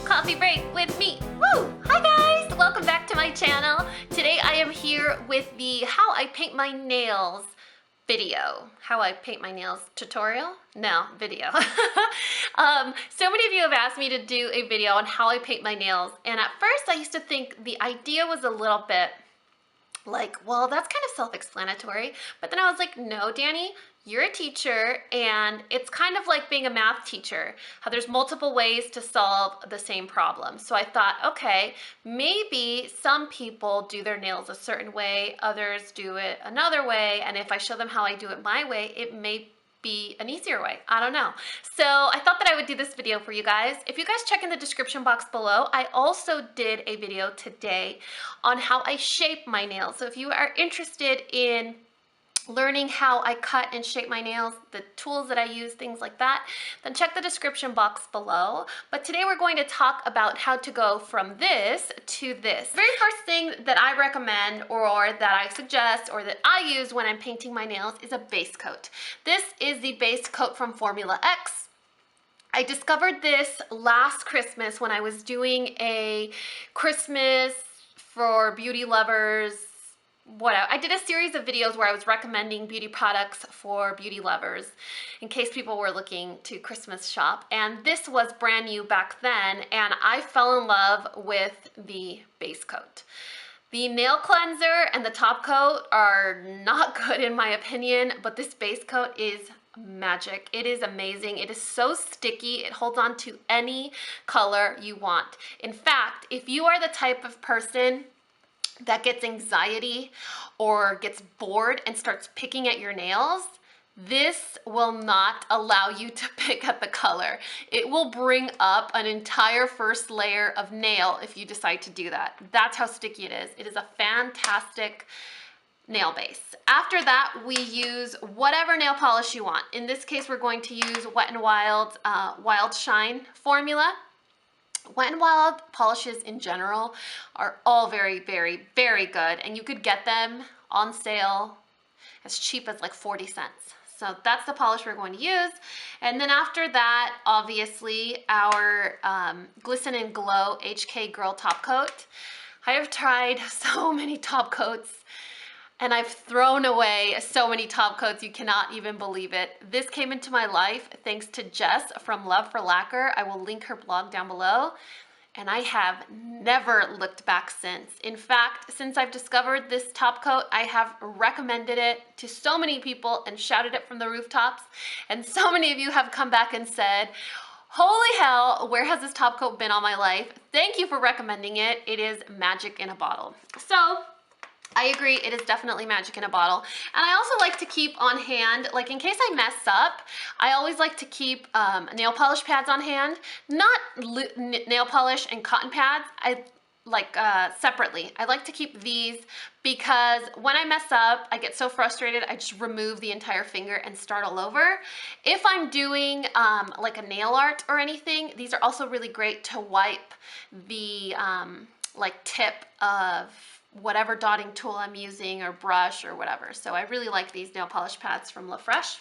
Coffee break with me. Woo! Hi guys! Welcome back to my channel. Today I am here with the how I paint my nails video. How I paint my nails tutorial? No, video. So many of you have asked me to do a video on how I paint my nails, and at first I used to think the idea was a little bit like, well, that's kind of self-explanatory. But then I was like, no, Dani, you're a teacher, and it's kind of like being a math teacher, how there's multiple ways to solve the same problem. So I thought, okay, maybe some people do their nails a certain way, others do it another way, and if I show them how I do it my way, it may be an easier way. I don't know. So I thought that I would do this video for you guys. If you guys check in the description box below, I also did a video today on how I shape my nails. So if you are interested in learning how I cut and shape my nails, the tools that I use, things like that, then check the description box below. But today we're going to talk about how to go from this to this. The very first thing that I recommend, or that I suggest, or that I use when I'm painting my nails is a base coat. This is the base coat from Formula X. I discovered this last Christmas when I was doing a Christmas for beauty lovers. I did a series of videos where I was recommending beauty products for beauty lovers in case people were looking to Christmas shop, and this was brand new back then, and I fell in love with the base coat. The nail cleanser and the top coat are not good in my opinion, but this base coat is magic. It is amazing. It is so sticky. It holds on to any color you want. In fact, if you are the type of person that gets anxiety or gets bored and starts picking at your nails, this will not allow you to pick at the color. It will bring up an entire first layer of nail if you decide to do that. That's how sticky it is. It is a fantastic nail base. After that, we use whatever nail polish you want. In this case, we're going to use Wet n Wild's Wild Shine formula. Wet n Wild polishes in general are all very, very, very good, and you could get them on sale as cheap as like 40 cents. So that's the polish we're going to use. And then after that, obviously, our Glisten and Glow HK Girl Top Coat. I have tried so many top coats, and I've thrown away so many top coats, you cannot even believe it. This came into my life thanks to Jess from Love for Lacquer. I will link her blog down below, and I have never looked back since. In fact, since I've discovered this top coat, I have recommended it to so many people and shouted it from the rooftops, and so many of you have come back and said, holy hell, where has this top coat been all my life? Thank you for recommending it. It is magic in a bottle. So I agree, it is definitely magic in a bottle. And I also like to keep on hand, like in case I mess up, I always like to keep nail polish pads on hand. Not nail polish and cotton pads, I like separately. I like to keep these because when I mess up, I get so frustrated, I just remove the entire finger and start all over. If I'm doing like a nail art or anything, these are also really great to wipe the like tip of whatever dotting tool I'm using or brush or whatever. So I really like these nail polish pads from La Fresh.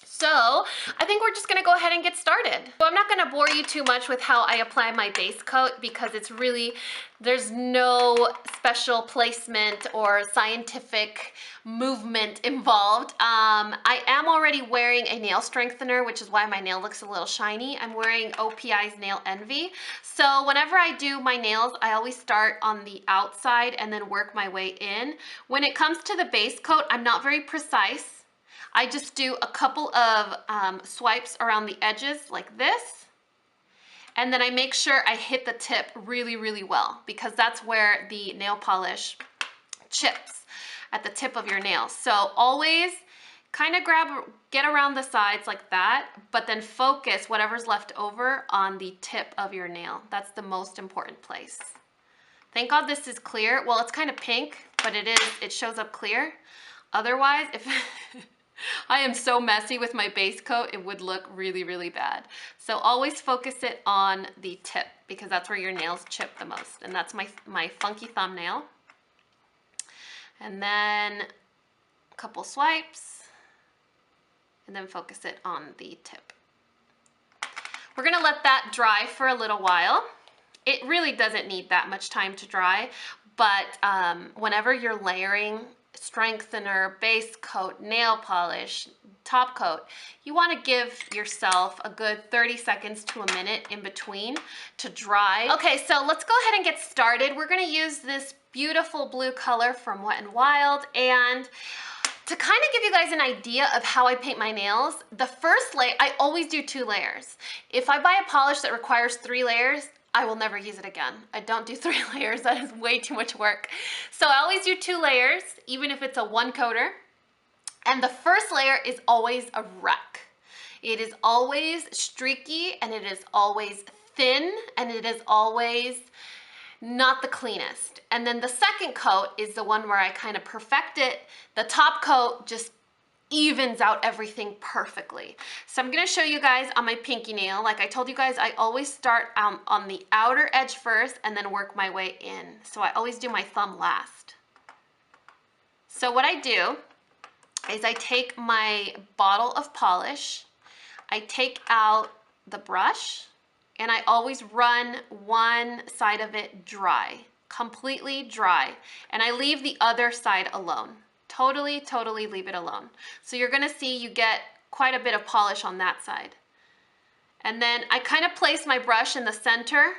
So I think we're just gonna go ahead and get started. So I'm not gonna bore you too much with how I apply my base coat because it's really, there's no special placement or scientific movement involved. I am already wearing a nail strengthener, which is why my nail looks a little shiny. I'm wearing OPI's Nail Envy. So whenever I do my nails, I always start on the outside and then work my way in. When it comes to the base coat, I'm not very precise. I just do a couple of swipes around the edges like this, and then I make sure I hit the tip really, really well because that's where the nail polish chips at the tip of your nail. So always kind of get around the sides like that, but then focus whatever's left over on the tip of your nail. That's the most important place. Thank God this is clear. Well, it's kind of pink, but it shows up clear. Otherwise, if I am so messy with my base coat, it would look really, really bad. So always focus it on the tip because that's where your nails chip the most. And that's my funky thumbnail. And then a couple swipes and then focus it on the tip. We're gonna let that dry for a little while. it really doesn't need that much time to dry, but whenever you're layering strengthener, base coat, nail polish, top coat, you want to give yourself a good 30 seconds to a minute in between to dry. Okay, so let's go ahead and get started. We're going to use this beautiful blue color from Wet n Wild, and to kind of give you guys an idea of how I paint my nails, the first layer, I always do 2 layers. If I buy a polish that requires 3 layers, I will never use it again. I don't do 3 layers, that is way too much work. So I always do 2 layers, even if it's a 1-coater. And the first layer is always a wreck. It is always streaky, and it is always thin, and it is always not the cleanest. And then the second coat is the one where I kind of perfect it. The top coat just evens out everything perfectly. So I'm gonna show you guys on my pinky nail. Like I told you guys, I always start on the outer edge first and then work my way in. So I always do my thumb last. So what I do is I take my bottle of polish, I take out the brush, and I always run one side of it dry, completely dry, and I leave the other side alone. Totally leave it alone. So you're gonna see you get quite a bit of polish on that side. And then I kind of place my brush in the center,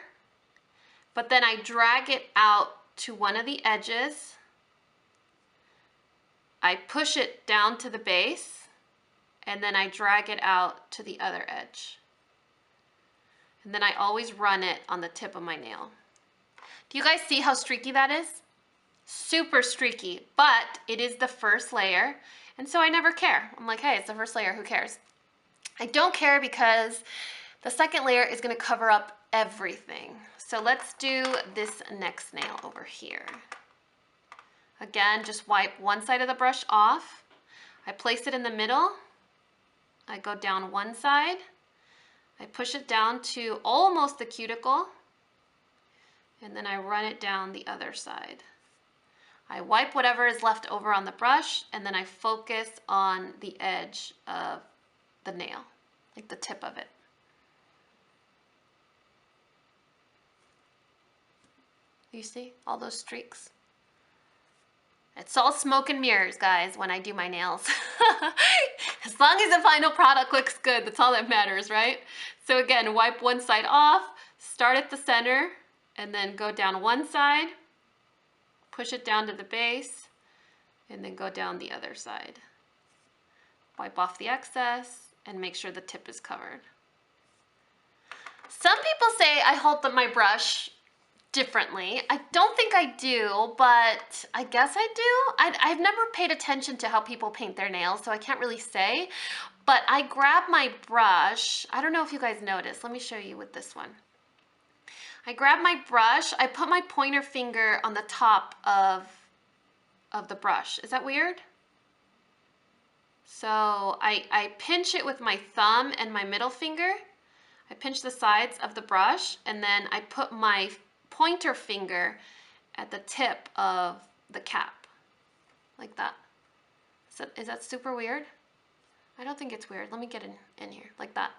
but then I drag it out to one of the edges. I push it down to the base, and then I drag it out to the other edge. And then I always run it on the tip of my nail. Do you guys see how streaky that is? Super streaky, but it is the first layer, and so I never care. I'm like, hey, it's the first layer, who cares? I don't care because the second layer is gonna cover up everything. So let's do this next nail over here. Again, just wipe one side of the brush off. I place it in the middle. I go down one side. I push it down to almost the cuticle, and then I run it down the other side. I wipe whatever is left over on the brush, and then I focus on the edge of the nail, like the tip of it. You see all those streaks? It's all smoke and mirrors, guys, when I do my nails. As long as the final product looks good, that's all that matters, right? So again, wipe one side off, start at the center, and then go down one side, push it down to the base, and then go down the other side. Wipe off the excess, and make sure the tip is covered. Some people say I hold my brush differently. I don't think I do, but I guess I do. I've never paid attention to how people paint their nails, so I can't really say. But I grab my brush. I don't know if you guys noticed. Let me show you with this one. I grab my brush. I put my pointer finger on the top of the brush. Is that weird? So I pinch it with my thumb and my middle finger. I pinch the sides of the brush, and then I put my pointer finger at the tip of the cap, like that. Is that super weird? I don't think it's weird. Let me get in here, like that.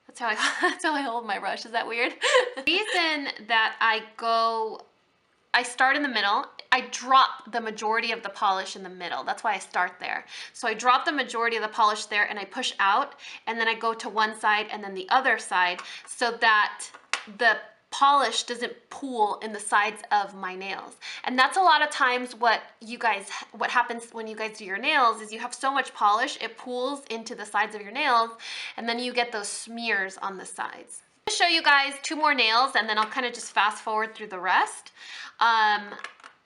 That's how I hold my brush. Is that weird? The reason that I start in the middle, I drop the majority of the polish in the middle. That's why I start there. So I drop the majority of the polish there, and I push out, and then I go to one side and then the other side, so that the polish doesn't pool in the sides of my nails. And that's a lot of times what happens when you guys do your nails is you have so much polish, it pools into the sides of your nails, and then you get those smears on the sides. I'm gonna show you guys 2 more nails, and then I'll kind of just fast forward through the rest.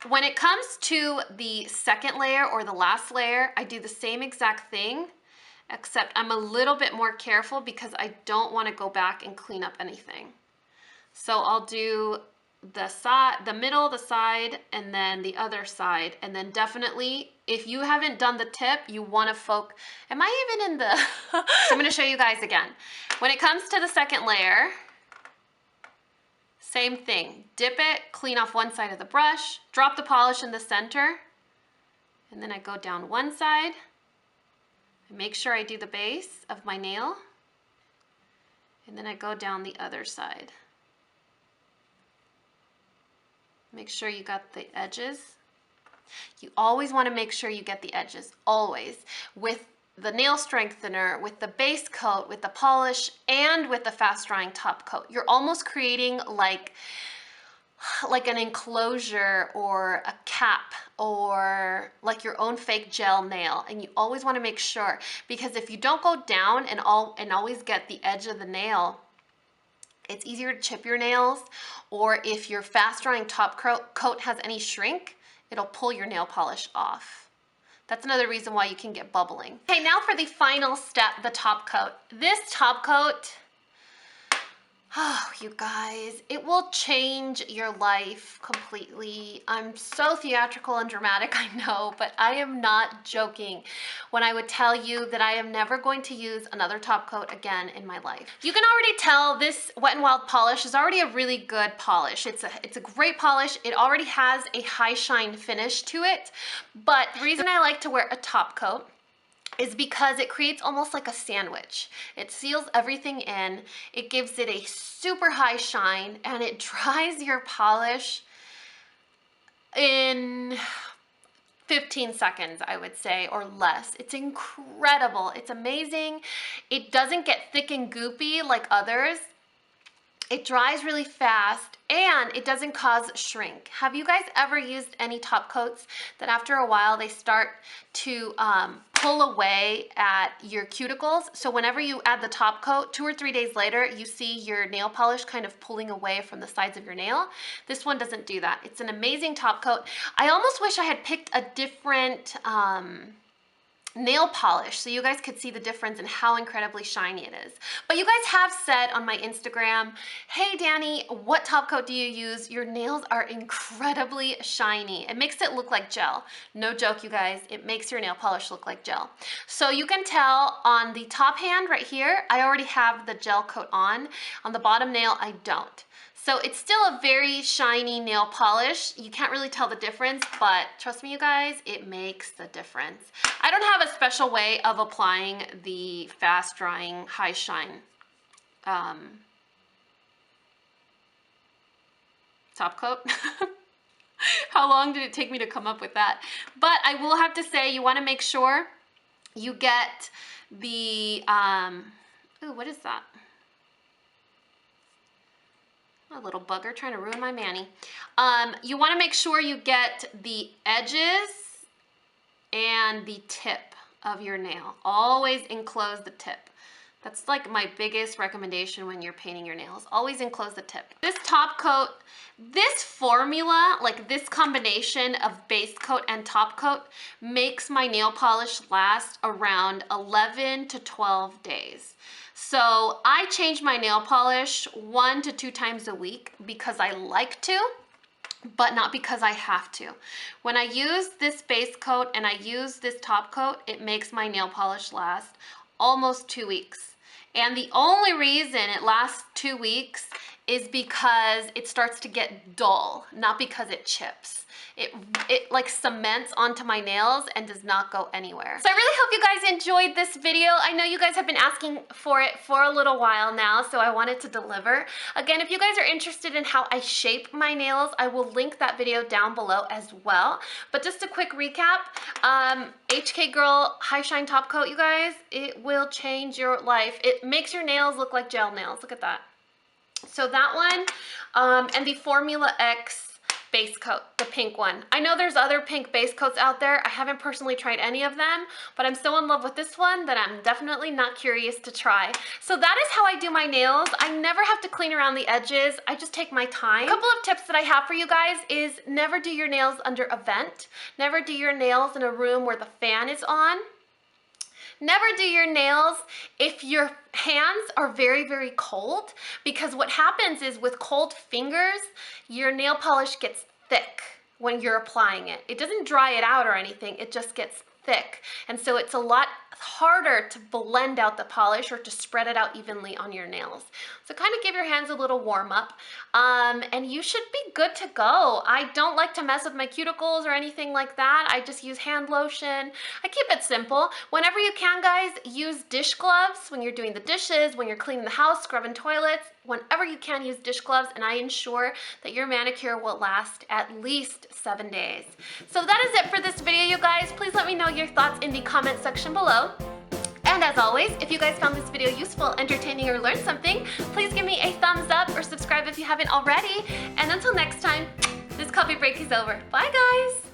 When it comes to the second layer or the last layer, I do the same exact thing, except I'm a little bit more careful because I don't want to go back and clean up anything. So I'll do the side, the middle, the side, and then the other side. And then definitely, if you haven't done the tip, you want to focus. Am I even in the... So I'm going to show you guys again. When it comes to the second layer, same thing. Dip it, clean off one side of the brush, drop the polish in the center, and then I go down one side. I make sure I do the base of my nail, and then I go down the other side. Make sure you got the edges. You always want to make sure you get the edges, always. With the nail strengthener, with the base coat, with the polish, and with the fast drying top coat. You're almost creating like an enclosure or a cap or like your own fake gel nail. And you always want to make sure, because if you don't go down and always get the edge of the nail, it's easier to chip your nails, or if your fast drying top coat has any shrink, it'll pull your nail polish off. That's another reason why you can get bubbling. Okay, now for the final step, the top coat. This top coat, oh, you guys, it will change your life completely. I'm so theatrical and dramatic, I know, but I am not joking when I would tell you that I am never going to use another top coat again in my life. You can already tell this Wet n Wild polish is already a really good polish. It's a great polish. It already has a high shine finish to it, but the reason I like to wear a top coat is because it creates almost like a sandwich. It seals everything in, it gives it a super high shine, and it dries your polish in 15 seconds, I would say, or less. It's incredible. It's amazing. It doesn't get thick and goopy like others. It dries really fast, and it doesn't cause shrink. Have you guys ever used any top coats that after a while they start to pull away at your cuticles? So whenever you add the top coat, 2 or 3 days later, you see your nail polish kind of pulling away from the sides of your nail. This one doesn't do that. It's an amazing top coat. I almost wish I had picked a different nail polish so you guys could see the difference in how incredibly shiny it is. But you guys have said on my Instagram, hey Dani, what top coat do you use? Your nails are incredibly shiny. It makes it look like gel. No joke, you guys, it makes your nail polish look like gel. So you can tell on the top hand right here, I already have the gel coat on. On the bottom nail, I don't. So it's still a very shiny nail polish. You can't really tell the difference, but trust me, you guys, it makes the difference. I don't have a special way of applying the fast drying high shine top coat. How long did it take me to come up with that? But I will have to say, you want to make sure you get the, ooh, what is that? A little bugger trying to ruin my mani. You want to make sure you get the edges and the tip of your nail. Always enclose the tip. That's like my biggest recommendation when you're painting your nails. Always enclose the tip. This top coat, this formula, like this combination of base coat and top coat, makes my nail polish last around 11 to 12 days. So I change my nail polish 1 to 2 times a week because I like to, but not because I have to. When I use this base coat and I use this top coat, it makes my nail polish last almost 2 weeks. And the only reason it lasts 2 weeks is because it starts to get dull, not because it chips. It like cements onto my nails and does not go anywhere. So I really hope you guys enjoyed this video. I know you guys have been asking for it for a little while now, so I wanted to deliver. Again, if you guys are interested in how I shape my nails, I will link that video down below as well. But just a quick recap, HK Girl High Shine Top Coat, you guys, it will change your life. It makes your nails look like gel nails. Look at that. So that one, and the Formula X base coat, the pink one. I know there's other pink base coats out there. I haven't personally tried any of them, but I'm so in love with this one that I'm definitely not curious to try. So that is how I do my nails. I never have to clean around the edges. I just take my time. A couple of tips that I have for you guys is never do your nails under a vent. Never do your nails in a room where the fan is on. Never do your nails if your hands are very, very cold, because what happens is with cold fingers, your nail polish gets thick when you're applying it. It doesn't dry it out or anything, it just gets thick. thick, and so it's a lot harder to blend out the polish or to spread it out evenly on your nails. So kind of give your hands a little warm up, and you should be good to go. I don't like to mess with my cuticles or anything like that. I just use hand lotion. I keep it simple. Whenever you can, guys, use dish gloves when you're doing the dishes, when you're cleaning the house, scrubbing toilets. Whenever you can, use dish gloves, and I ensure that your manicure will last at least 7 days. So that is it for this video, you guys. Please let me know your thoughts in the comment section below. And as always, if you guys found this video useful, entertaining, or learned something, please give me a thumbs up or subscribe if you haven't already. And until next time, this coffee break is over. Bye, guys.